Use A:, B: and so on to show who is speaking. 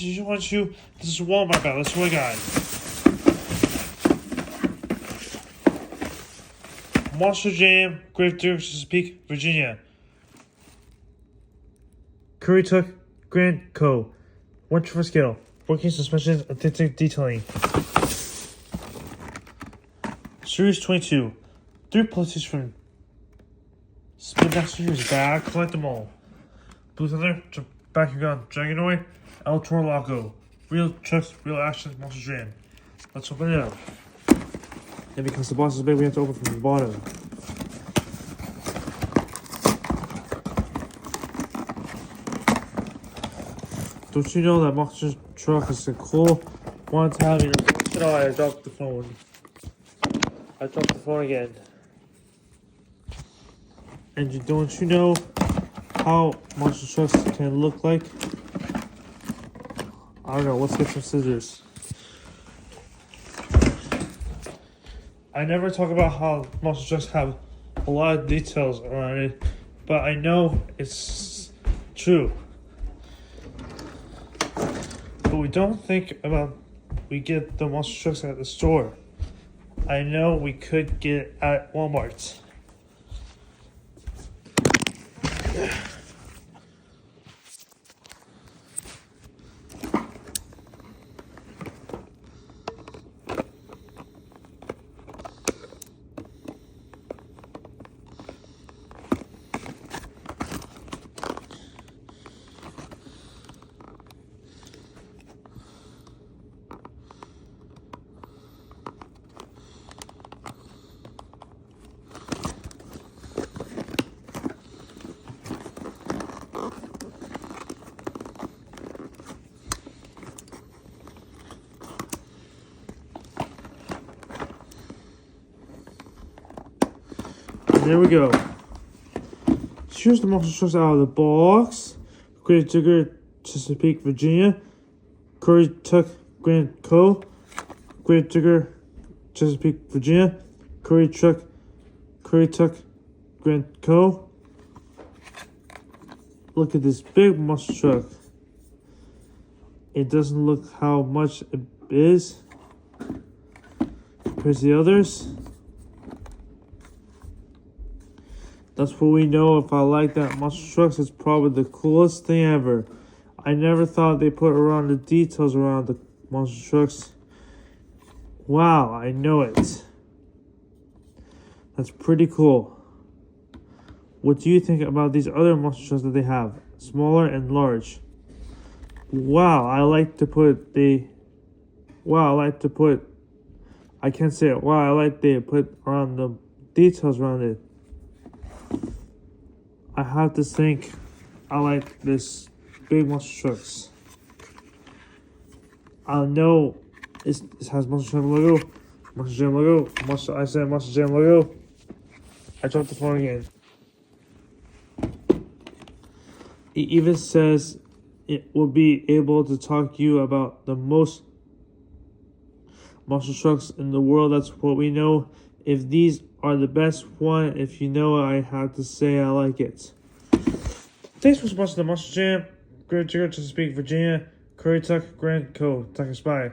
A: This is Walmart battle. That's what I got. Monster Jam, Great Deer, Chesapeake, Virginia. Currituck, Grand Co. 1 for scale. Working suspensions, authentic detailing. Series 22. 3 pluses from Spin Back Series. Bad. Collect them all. Blue Thunder, Back Your Gun, Dragonoid, El Toro. Real trucks, real action, Monster Jam. Let's open it up. And because the box is big, we have to open from the bottom. Don't you know that Monster Truck is a cool one time? You know, I dropped the phone. I dropped the phone again. And don't you know how Monster Trucks can look like? I don't know. Let's get some scissors. I never talk about how Monster Trucks have a lot of details around it, but I know it's true. But we don't think about we get the Monster Trucks at the store. I know we could get it at Walmart. There we go. Here's the Monster Trucks out of the box. Great Digger, Chesapeake, Virginia. Currituck, Grand Co. Great Digger, Chesapeake, Virginia. Currituck, Grand Co. Look at this big monster truck. It doesn't look how much it is compared to the others. That's what we know. If I like that Monster Trucks, it's probably the coolest thing ever. I never thought they put around the details around the Monster Trucks. Wow, I know it. That's pretty cool. What do you think about these other Monster Trucks that they have? Smaller and large. Wow, I like to put I can't say it. Wow, I like they put around the details around it. I have to think I like this big Monster Trucks. I know it has Monster Jam logo. Monster Jam logo. I said Monster Jam logo. I dropped the phone again. It even says it will be able to talk to you about the most Monster Trucks in the world. That's what we know. If these are the best one, if you know, I have to say I like it. Thanks for sponsoring the Monster Jam. Great Digger, Chesapeake, Virginia. Currituck, Grand Co. Bye.